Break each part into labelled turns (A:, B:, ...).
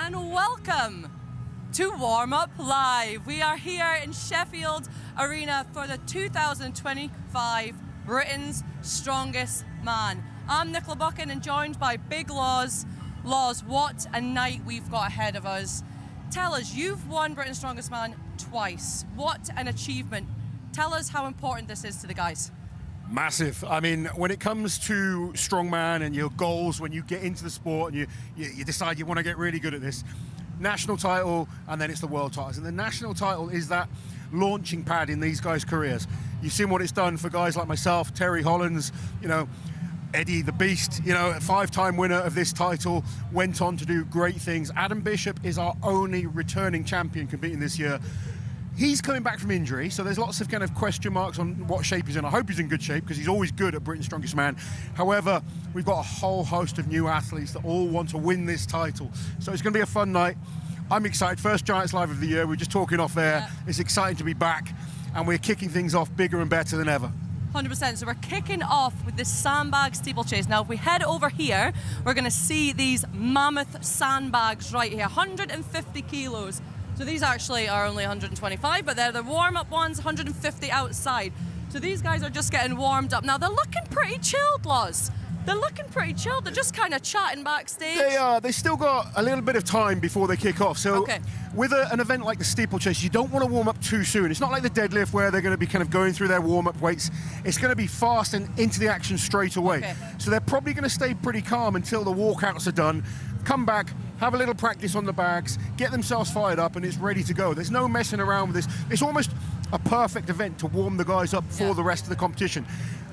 A: and welcome to Warm Up Live. We are here in Sheffield Arena for the 2025 Britain's Strongest Man. I'm Nicola Buchan and joined by Big Laws. Laws, what a night we've got ahead of us. Tell us, you've won Britain's Strongest Man twice. What an achievement. Tell us how important this is to the guys.
B: Massive. I mean, when it comes to strongman and your goals, when you get into the sport and you decide you want to get really good at this, national title and then it's the world titles. And the national title is that launching pad in these guys' careers. You've seen what it's done for guys like myself, Terry Hollands, you know, Eddie the Beast, you know, a 5-time winner of this title, went on to do great things. Adam Bishop is our only returning champion competing this year. He's coming back from injury, so there's lots of kind of question marks on what shape he's in. I hope he's in good shape because he's always good at Britain's Strongest Man. However, we've got a whole host of new athletes that all want to win this title. So it's going to be a fun night. I'm excited. First Giants Live of the year. We're just talking off there. Yeah. It's exciting to be back, and we're kicking things off bigger and better than ever.
A: 100%. So we're kicking off with this sandbag steeplechase. Now, if we head over here, we're going to see these mammoth sandbags right here, 150 kilos. So these actually are only 125, but they're the warm-up ones, 150 outside. So these guys are just getting warmed up. Now, they're looking pretty chilled, Loz. They're looking pretty chilled. They're just kind of chatting backstage.
B: They are. They still got a little bit of time before they kick off. So with an event like the steeplechase, you don't want to warm up too soon. It's not like the deadlift where they're going to be kind of going through their warm-up weights. It's going to be fast and into the action straight away. So they're probably going to stay pretty calm until the walkouts are done, come back, have a little practice on the bags, get themselves fired up, and it's ready to go. There's no messing around with this. It's almost a perfect event to warm the guys up for the rest of the competition.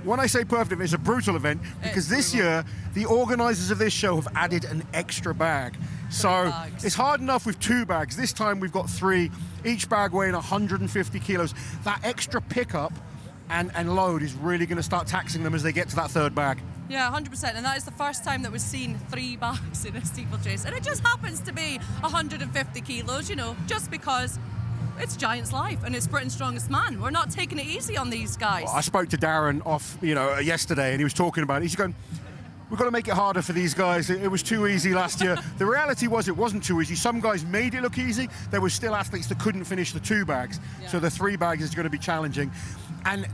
B: When I say perfect, it's a brutal event because this year, the organisers of this show have added an extra bag. So it's hard enough with 2 bags. This time we've got 3, each bag weighing 150 kilos. That extra pickup and load is really going to start taxing them as they get to that 3rd bag.
A: Yeah, 100%, and that is the first time that we've seen 3 bags in a steeplechase, and it just happens to be 150 kilos, you know, just because it's Giants Live and it's Britain's Strongest Man. We're not taking it easy on these guys.
B: Well, I spoke to Darren off, you know, yesterday, and he was talking about it. He's going, we've got to make it harder for these guys. It was too easy last year. The reality was it wasn't too easy. Some guys made it look easy. There were still athletes that couldn't finish the 2 bags, so the 3 bags is going to be challenging. And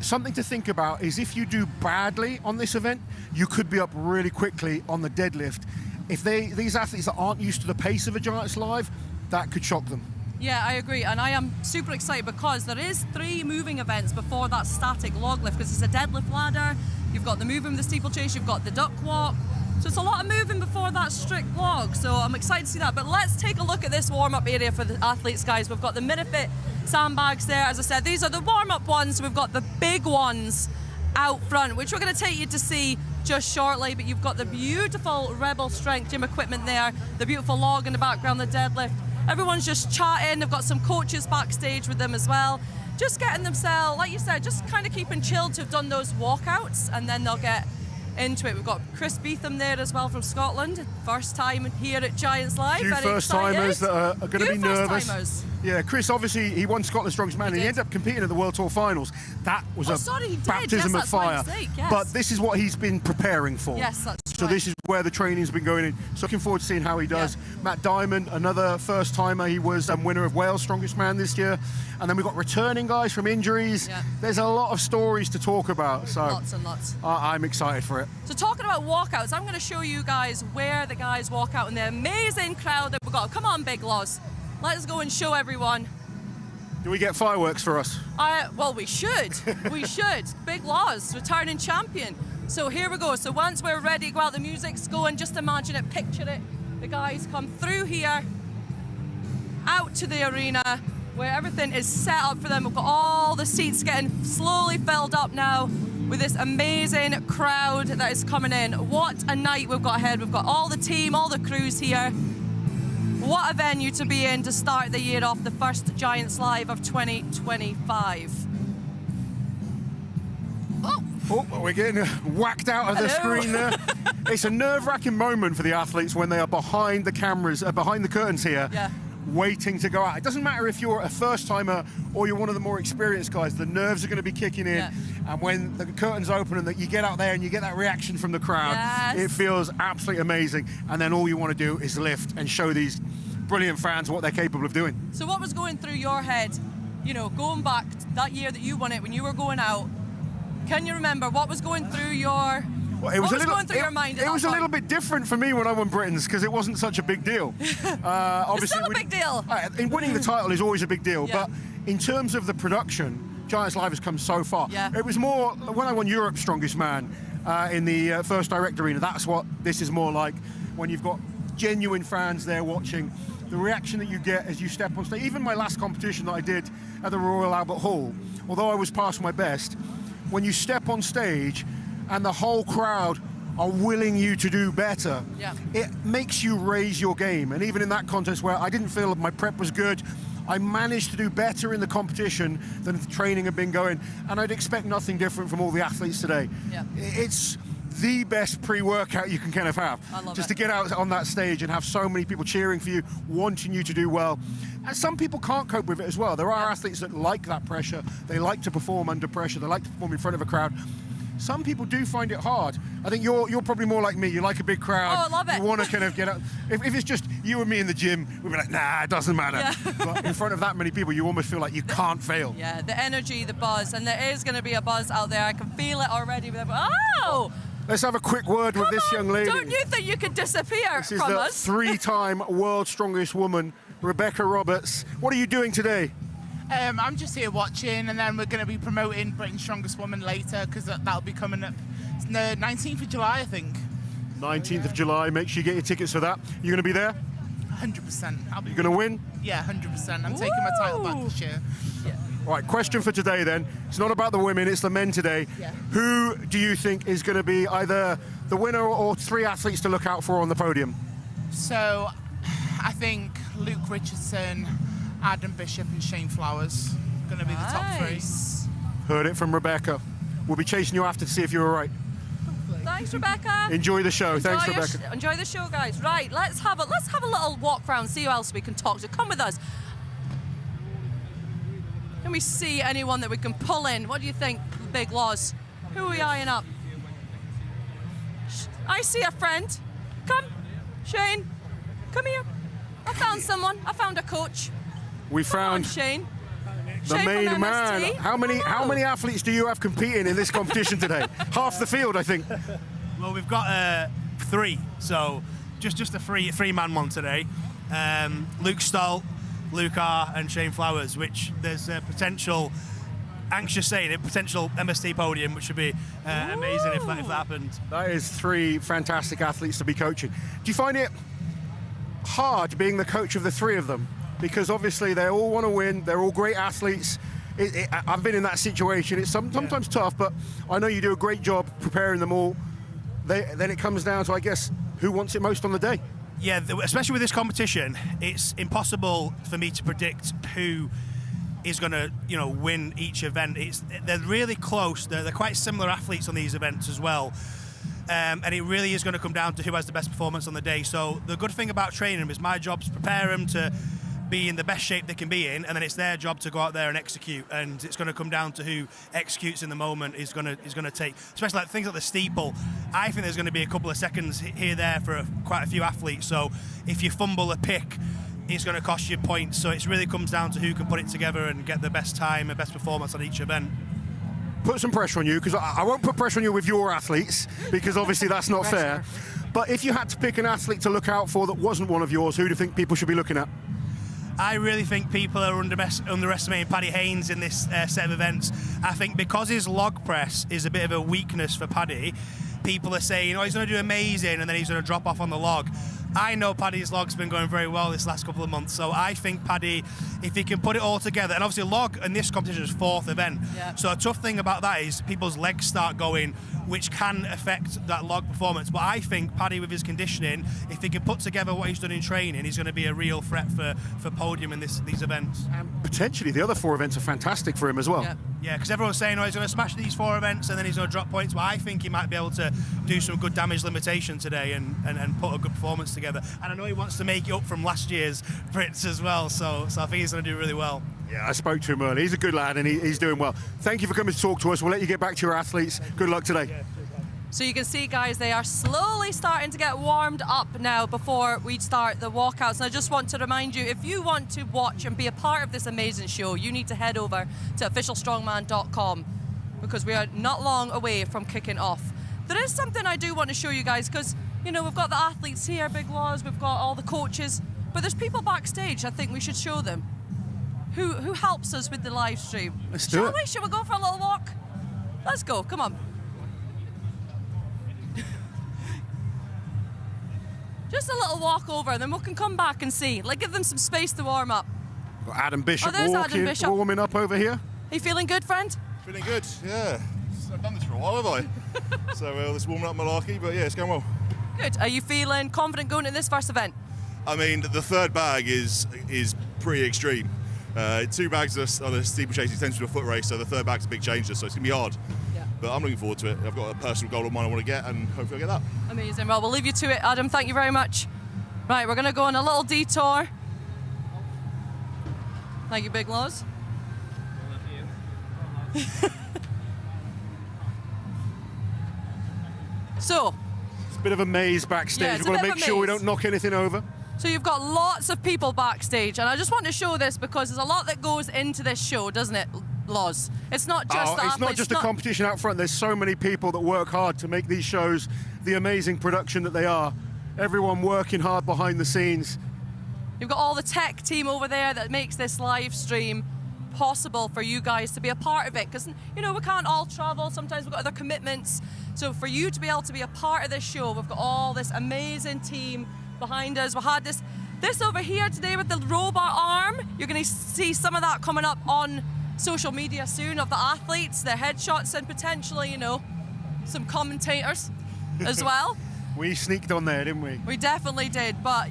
B: something to think about is if you do badly on this event, you could be up really quickly on the deadlift. If these athletes that aren't used to the pace of a Giants Live, that could shock them.
A: Yeah, I agree, and I am super excited because there is 3 moving events before that static log lift, because it's a deadlift ladder, you've got the moving with the steeplechase, you've got the duck walk, so it's a lot of moving before that strict log, so I'm excited to see that. But let's take a look at this warm-up area for the athletes, guys. We've got the Minifit sandbags there. As I said, these are the warm-up ones. We've got the big ones out front, which we're going to take you to see just shortly, but you've got the beautiful Rebel Strength gym equipment there, the beautiful log in the background, the deadlift. Everyone's just chatting. They've got some coaches backstage with them as well, just getting themselves, like you said, just kind of keeping chilled to have done those walkouts, and then they'll get into it. We've got Chris Beetham there as well from Scotland, first time here at Giants Live.
B: Few first-timers that are going to be nervous. Yeah, Chris, obviously, he won Scotland's Strongest Man, and he ended up competing at the World Tour Finals. That was a baptism of fire. But this is what he's been preparing for.
A: Yes, that's
B: so this is where the training's been going in. So looking forward to seeing how he does. Matt Diamond, another first-timer. He was winner of Wales Strongest Man this year. And then we've got returning guys from injuries. There's a lot of stories to talk about. So
A: lots and lots.
B: I'm excited for it.
A: So talking about walkouts, I'm going to show you guys where the guys walk out in the amazing crowd that we've got. Come on, Big Laws. Let's go and show everyone.
B: Do we get fireworks for us?
A: Well, we should. We should. Big Laws, returning champion. So here we go. So once we're ready to go out, the music's going, just imagine it, picture it. The guys come through here, out to the arena, where everything is set up for them. We've got all the seats getting slowly filled up now with this amazing crowd that is coming in. What a night we've got ahead. We've got all the team, all the crews here. What a venue to be in to start the year off, the first Giants Live of 2025.
B: Oh, we're getting whacked out of the screen there. It's a nerve-wracking moment for the athletes when they are behind the cameras, behind the curtains here. waiting to go out. It doesn't matter if you're a first timer or you're one of the more experienced guys, the nerves are going to be kicking in.
A: Yeah.
B: And when the curtains open and that you get out there and you get that reaction from the crowd,
A: Yes.
B: it feels absolutely amazing. And then all you want to do is lift and show these brilliant fans what they're capable of doing.
A: So what was going through your head, you know, going back that year that you won it, when you were going out? Can you remember what was going through your
B: Well, it was
A: going through your mind at
B: It was
A: that
B: a little
A: point?
B: bit different for me when I won Britain's because it wasn't such a big deal. Obviously,
A: It's still a big deal.
B: In winning the title is always a big deal,
A: Yeah.
B: but in terms of the production, Giants Live has come so far.
A: Yeah.
B: It was more when I won Europe's Strongest Man in the first direct arena. That's what this is more like when you've got genuine fans there watching. The reaction that you get as you step on stage. Even my last competition that I did at the Royal Albert Hall, although I was past my best, when you step on stage and the whole crowd are willing you to do better,
A: Yeah.
B: it makes you raise your game. And even in that contest where I didn't feel my prep was good, I managed to do better in the competition than the training had been going. And I'd expect nothing different from all the athletes today.
A: Yeah.
B: It's the best pre-workout you can kind of have.
A: I love
B: Just
A: it.
B: to get out on that stage and have so many people cheering for you, wanting you to do well. And some people can't cope with it as well. There are
A: Yeah.
B: athletes that like that pressure. They like to perform under pressure. They like to perform in front of a crowd. Some people do find it hard. I think you're probably more like me. You like a big crowd.
A: Oh, I love it.
B: You want to kind of get out. If it's just you and me in the gym, we'd be like, nah, it doesn't matter.
A: Yeah.
B: But in front of that many people, you almost feel like you can't fail.
A: Yeah, the energy, the buzz, and there is going to be a buzz out there. I can feel it already. Oh!
B: Let's have a quick word with
A: Come
B: this
A: on,
B: young lady.
A: Don't you think you could disappear
B: This is
A: from
B: the
A: us?
B: three-time world's strongest woman, Rebecca Roberts. What are you doing today?
C: I'm just here watching, and then we're going to be promoting Britain's Strongest Woman later because that'll be coming up the 19th of July, I think.
B: 19th of July. Make sure you get your tickets for that. You're going to be there?
C: 100%. I'll be
B: You're going to win?
C: Yeah, 100%. I'm taking my title back this year.
B: All right, question for today then. It's not about the women, it's the men today.
C: Yeah.
B: Who do you think is going to be either the winner or three athletes to look out for on the podium?
C: So I think Luke Richardson, Adam Bishop, and Shane Flowers are going to be the top three.
A: Nice.
B: Heard it from Rebecca. We'll be chasing you after to see if you're all right.
A: Thanks, Rebecca.
B: Enjoy the show. Thanks, Rebecca.
A: Enjoy the show, guys. Right, let's have a little walk around, see who else we can talk to. Come with us. Can we see anyone that we can pull in? What do you think, Big Loz? Who are we eyeing up? I see a friend. Come, Shane. Come here. I found someone. I found a coach.
B: We
A: Come on,
B: found
A: Shane.
B: the
A: Shane
B: main
A: from
B: man.
A: MST.
B: How many athletes do you have competing in this competition today? Half the field, I think.
D: Well, we've got three, so just a three-man one today. Luke Stoll, Luke R, and Shane Flowers, which there's a potential, anxious saying it, potential MST podium, which would be amazing if that happened.
B: That is three fantastic athletes to be coaching. Do you find it hard being the coach of the three of them? Because obviously they all want to win, they're all great athletes. I've been in that situation. It's sometimes tough, but I know you do a great job preparing them all. Then it comes down to, I guess, who wants it most on the day.
D: Yeah, especially with this competition, it's impossible for me to predict who is going to, win each event. They're really close. They're quite similar athletes on these events as well. And it really is going to come down to who has the best performance on the day. So the good thing about training them is my job to prepare them to be in the best shape they can be in, and then it's their job to go out there and execute. And it's going to come down to who executes in the moment is going to take, especially like things like the steeple. I think there's going to be a couple of seconds here there for quite a few athletes. So if you fumble a pick, it's going to cost you points. So it really comes down to who can put it together and get the best time and best performance on each event.
B: Put some pressure on you, because I won't put pressure on you with your athletes, because obviously that's not fair. But if you had to pick an athlete to look out for that wasn't one of yours, who do you think people should be looking at?
D: I really think people are underestimating Paddy Haynes in this set of events. I think because his log press is a bit of a weakness for Paddy, people are saying, he's going to do amazing, and then he's going to drop off on the log. I know Paddy's log's been going very well this last couple of months, so I think Paddy, if he can put it all together, and obviously log in this competition is fourth event, so a tough thing about that is people's legs start going, which can affect that log performance. But I think Paddy, with his conditioning, if he can put together what he's done in training, he's going to be a real threat for podium in these events.
B: And potentially the other four events are fantastic for him as well.
D: Yeah, because everyone's saying, he's going to smash these four events and then he's going to drop points. But I think he might be able to do some good damage limitation today and put a good performance together. And I know he wants to make it up from last year's Brits as well, so I think he's going to do really well.
B: Yeah, I spoke to him earlier. He's a good lad and he's doing well. Thank you for coming to talk to us. We'll let you get back to your athletes. Good luck today.
D: Yeah.
A: So you can see, guys, they are slowly starting to get warmed up now before we start the walkouts. And I just want to remind you, if you want to watch and be a part of this amazing show, you need to head over to officialstrongman.com because we are not long away from kicking off. There is something I do want to show you guys because, you know, we've got the athletes here, Big Laws, we've got all the coaches, but there's people backstage I think we should show them who helps us with the live stream.
B: Let's do it.
A: Shall we go for a little walk? Let's go, come on. Just a little walk over, and then we can come back and see. Like, give them some space to warm up.
B: Got Adam Bishop
A: there's
B: walking,
A: Adam Bishop.
B: warming up over here.
A: Are you feeling good, friend?
E: Feeling good, yeah. I've done this for a while, have I? So this warming up malarkey, but yeah, it's going well.
A: Good. Are you feeling confident going to this first event?
E: I mean, the third bag is pretty extreme. 2 bags on a steeplechase tends to be a foot race, so the third bag's a big change, so it's going to be hard.
A: Yeah.
E: But I'm looking forward to it. I've got a personal goal of mine I want to get, and hopefully I get that.
A: Amazing. Well, we'll leave you to it, Adam. Thank you very much. Right, we're going to go on a little detour. Thank you, Big Laws. So,
B: It's a bit of a maze backstage.
A: Yeah, it's
B: We've
A: a
B: got to
A: bit of
B: make
A: a
B: sure we
A: maze.
B: don't knock anything over.
A: so you've got lots of people backstage, and I just want to show this because there's a lot that goes into this show, doesn't it, Laws? It's not just the
B: It's not
A: athletes,
B: just a competition out front. There's so many people that work hard to make these shows the amazing production that they are. Everyone working hard behind the scenes.
A: You've got all the tech team over there that makes this live stream possible for you guys to be a part of it, because, you know, we can't all travel. Sometimes we've got other commitments. So for you to be able to be a part of this show, we've got all this amazing team behind us. We had this over here today with the robot arm. You're going to see some of that coming up on social media soon of the athletes, their headshots, and potentially, you know, some commentators as well.
B: We sneaked on there, didn't we?
A: We definitely did, but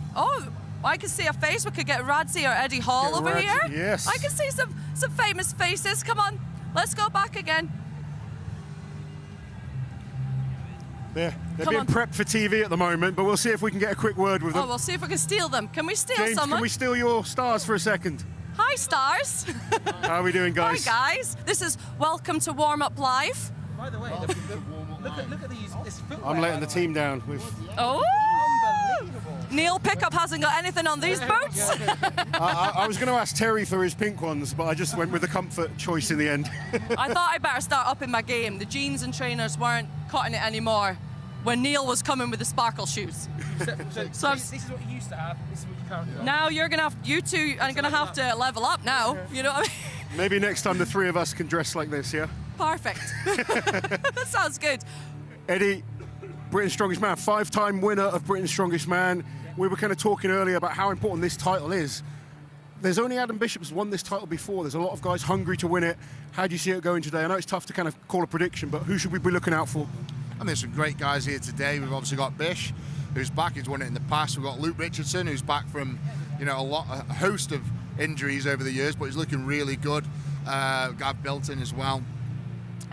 A: I can see a face. We could get Radzi or Eddie Hall
B: Get
A: over
B: Radzi,
A: here.
B: yes.
A: I can see some famous faces. Come on, let's go back again.
B: They're
A: Come
B: being
A: on.
B: prepped for TV at the moment, but we'll see if we can get a quick word with them.
A: Oh, we'll see if we can steal them. Can we steal
B: James,
A: someone?
B: can we steal your stars for a second?
A: Hi, stars.
B: How are we doing, guys?
A: Hi, guys. This is Welcome to Warm Up Live.
F: By the way, look at these. This footwear,
B: I'm letting
F: by
B: the
F: way.
B: team down. With
A: Oh!
F: Unbelievable.
A: Neil Pickup hasn't got anything on these boots.
B: I was going to ask Terry for his pink ones, but I just went with the comfort choice in the end.
A: I thought I'd better start upping my game. The jeans and trainers weren't cutting it anymore when Neil was coming with the sparkle shoes. So
F: This is what you used to have. This is what you currently have.
A: now you two are going to have to level up now. You know what I mean?
B: Maybe next time the three of us can dress like this, yeah?
A: Perfect. That sounds good.
B: Eddie, Britain's Strongest Man, 5-time winner of Britain's Strongest Man. We were kind of talking earlier about how important this title is. There's only Adam Bishop's won this title before. There's a lot of guys hungry to win it. How do you see it going today? I know it's tough to kind of call a prediction, but who should we be looking out for?
G: I mean, there's some great guys here today. We've obviously got Bish, who's back. He's won it in the past. We've got Luke Richardson, who's back from, you know, a host of injuries over the years, but he's looking really good. Gav Bilton as well.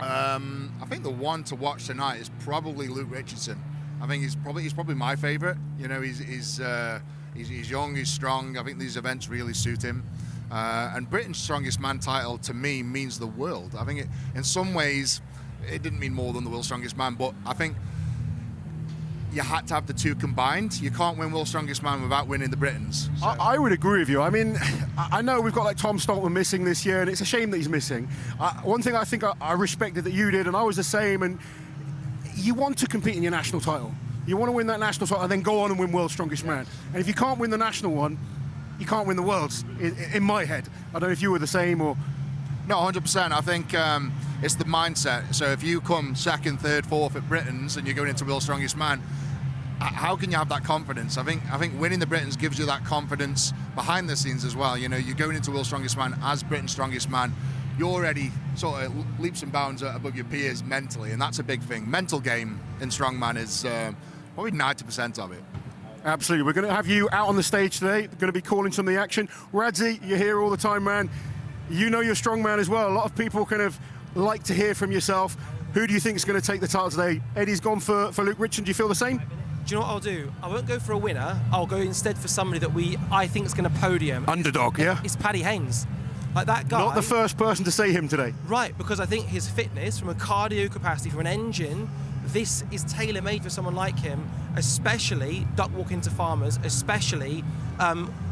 G: I think the one to watch tonight is probably Luke Richardson. I think he's probably my favourite. You know, he's young, he's strong. I think these events really suit him. And Britain's Strongest Man title to me means the world. I think in some ways it didn't mean more than the World's Strongest Man, but I think you had to have the two combined. You can't win World's Strongest Man without winning the Britons. So.
B: I would agree with you. I mean, I know we've got like Tom Stoltman missing this year, and it's a shame that he's missing. One thing I think I respected that you did, and I was the same, and you want to compete in your national title. You want to win that national title and then go on and win World's Strongest Man. And if you can't win the national one, you can't win the Worlds, in my head. I don't know if you were the same or...
G: No, 100%. I think it's the mindset. So if you come second, third, fourth at Britons and you're going into World's Strongest Man, how can you have that confidence? I think winning the Britons gives you that confidence behind the scenes as well. You know, you're going into World's Strongest Man as Britain's Strongest Man. You're already sort of leaps and bounds above your peers mentally, and that's a big thing. Mental game in strongman is probably 90% of it.
B: Absolutely. We're going to have you out on the stage today. Going to be calling some of the action. Radzi, you're here all the time, man. You know you're strongman as well. A lot of people kind of like to hear from yourself. Who do you think is going to take the title today? Eddie's gone for Luke Richardson. Do you feel the same?
F: Do you know what I'll do? I won't go for a winner. I'll go instead for somebody that I think is going to podium.
B: Underdog, yeah?
F: It's Paddy Haynes. Like that guy.
B: Not the first person to say him today.
F: Right, because I think his fitness, from a cardio capacity, from an engine, this is tailor-made for someone like him, especially duck walk into farmers, especially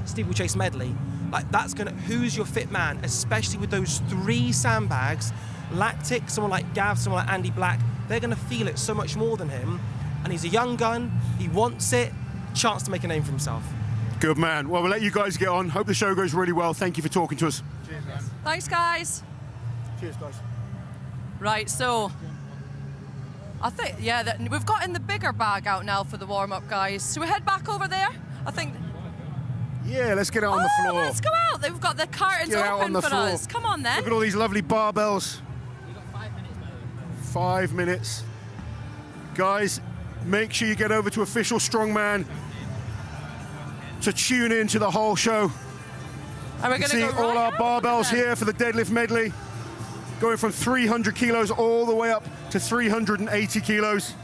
F: steeplechase medley. Like that's gonna, who's your fit man, especially with those 3 sandbags. Lactic, someone like Gav, someone like Andy Black, they're gonna feel it so much more than him. And he's a young gun, he wants it, chance to make a name for himself.
B: Good man. Well, we'll let you guys get on. Hope the show goes really well. Thank you for talking to us.
G: Cheers, man.
A: Thanks, guys.
B: Cheers, guys.
A: Right, so I think, yeah, we've got in the bigger bag out now for the warm-up, guys. So we head back over there? I think.
B: Yeah, let's get out on the floor.
A: Let's go out. They've got the curtains
B: Get out on
A: open
B: the
A: for
B: floor.
A: us. Come on, then.
B: Look at all these lovely barbells. 5 minutes. Guys, make sure you get over to Official Strongman to tune in to the whole show.
A: And we're
B: You
A: going
B: see
A: to go
B: all
A: right
B: our
A: out
B: barbells
A: then.
B: here for the deadlift medley, going from 300 kilos all the way up to 380 kilos.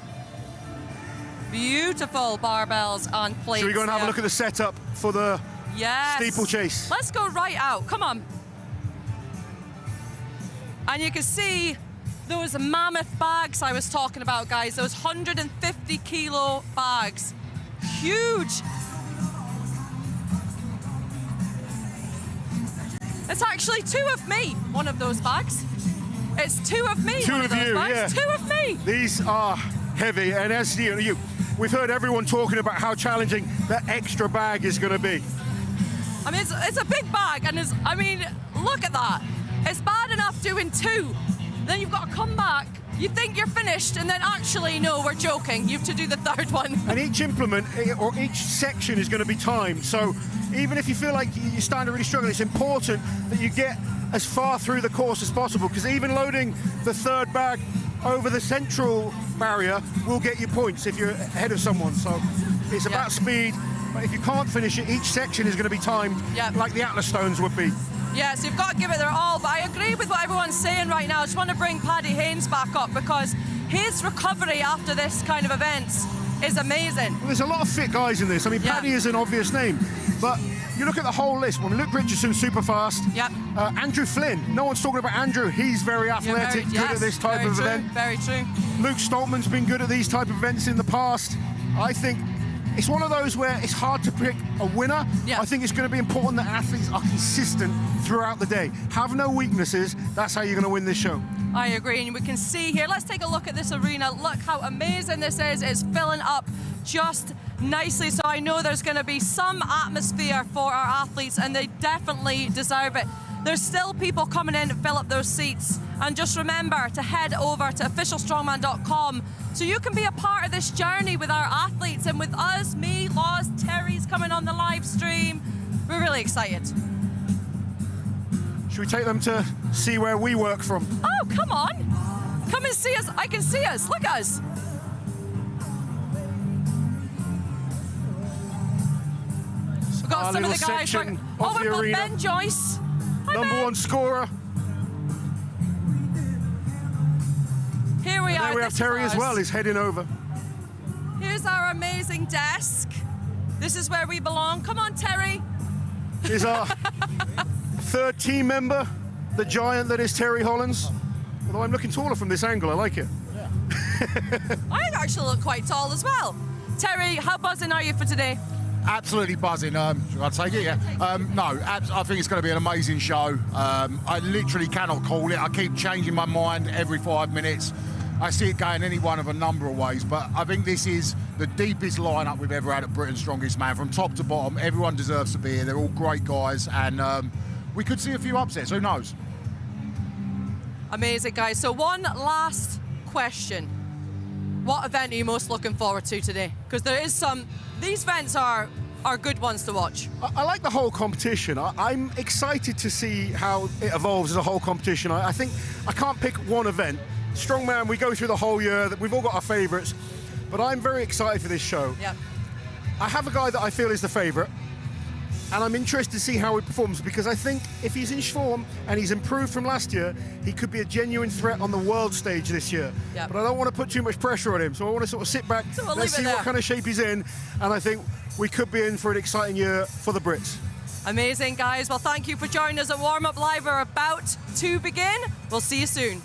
A: Beautiful barbells and plates.
B: Should we go and have a look at the setup for the steeplechase?
A: Let's go right out. Come on. And you can see those mammoth bags I was talking about, guys. Those 150 kilo bags. Huge. It's actually 2 of me, one of those bags. It's 2 of me,
B: Two
A: one
B: of
A: of those
B: you,
A: bags.
B: yeah.
A: 2 of me.
B: These are heavy, and as we've heard everyone talking about how challenging that extra bag is going to be.
A: I mean, it's a big bag, and I mean, look at that. It's bad enough doing 2. Then you've got to come back. You think you're finished, and then actually, no, we're joking. You have to do the 3rd one.
B: And each implement or each section is going to be timed. So even if you feel like you're starting to really struggle, it's important that you get as far through the course as possible, because even loading the 3rd bag over the central barrier will get you points if you're ahead of someone. So it's about speed, but if you can't finish it, each section is going to be timed like the Atlas Stones would be.
A: Yeah, so you've got to give it their all, but I agree with what everyone's saying right now. I just want to bring Paddy Haynes back up, because his recovery after this kind of event is amazing.
B: Well, there's a lot of fit guys in this. I mean, Paddy is an obvious name, but you look at the whole list. Well, Luke Richardson's super fast.
A: Yep.
B: Andrew Flynn, no one's talking about Andrew. He's very athletic, good at this type of event.
A: Very true.
B: Luke Stoltman's been good at these type of events in the past. I think it's one of those where it's hard to pick a winner. I think it's going to be important that athletes are consistent throughout the day. Have no weaknesses. That's how you're going to win this show.
A: I agree, and we can see here, let's take a look at this arena. Look how amazing this is. It's filling up just nicely, so I know there's going to be some atmosphere for our athletes, and they definitely deserve it. There's still people coming in to fill up those seats, and just remember to head over to officialstrongman.com so you can be a part of this journey with our athletes and with us, me, Laws, Terry's coming on the live stream. We're really excited.
B: Should we take them to see where we work from?
A: Oh, come on. Come and see us. I can see us. Look at us. We've got
B: Our
A: some of
B: little
A: the guys.
B: section
A: Oh,
B: of
A: we've
B: the
A: got
B: arena.
A: Ben Joyce. Hi,
B: Number
A: Ben.
B: 1 scorer.
A: Here we
B: And
A: are.
B: there we have
A: This is
B: Terry as
A: ours.
B: well. He's heading over.
A: Here's our amazing desk. This is where we belong. Come on, Terry.
B: Here's our 3rd team member, the giant that is Terry Hollands. Although I'm looking taller from this angle, I like it.
A: I actually look quite tall as well. Terry, how buzzing are you for today?
H: Absolutely buzzing. Should I take it? Yeah. No, I think it's going to be an amazing show. I literally cannot call it. I keep changing my mind every 5 minutes. I see it going any one of a number of ways, but I think this is the deepest lineup we've ever had at Britain's Strongest Man, from top to bottom. Everyone deserves to be here. They're all great guys, and we could see a few upsets. Who knows?
A: Amazing, guys. So one last question. What event are you most looking forward to today? Because there is some... These events are good ones to watch.
B: I like the whole competition. I'm excited to see how it evolves as a whole competition. I think I can't pick one event. Strongman, we go through the whole year. We've all got our favourites. But I'm very excited for this show.
A: Yep.
B: I have a guy that I feel is the favourite. and I'm interested to see how he performs, because I think if he's in form and he's improved from last year, he could be a genuine threat on the world stage this year.
A: Yep.
B: But I don't want to put too much pressure on him, so I want to sort of sit back,
A: So we'll
B: let's
A: leave it
B: see what
A: there.
B: kind of shape he's in, and I think we could be in for an exciting year for the Brits.
A: Amazing, guys. Well, thank you for joining us at Warm Up Live. We're about to begin. We'll see you soon.